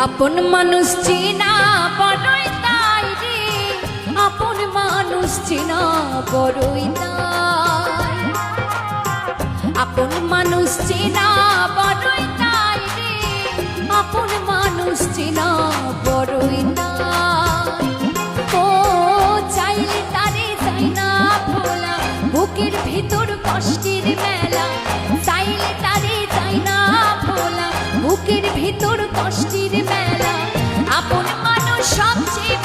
আপন মানুষ চিনা বড়ই তাই রে, আপন মানুষ চিনা বড়ই তাই, আপন মানুষ চিনা বড়ই তাই রে, আপন মানুষ চিনা বড়ই তাই। ও চাইলে তারে চাই না ভোলা, বুকের ভিতর কষ্টের মেলা, চাইলে তারে চাই না ভোলা, বুকের ভিতর কষ্টের মেলা। আপন মানুষ সবচেয়ে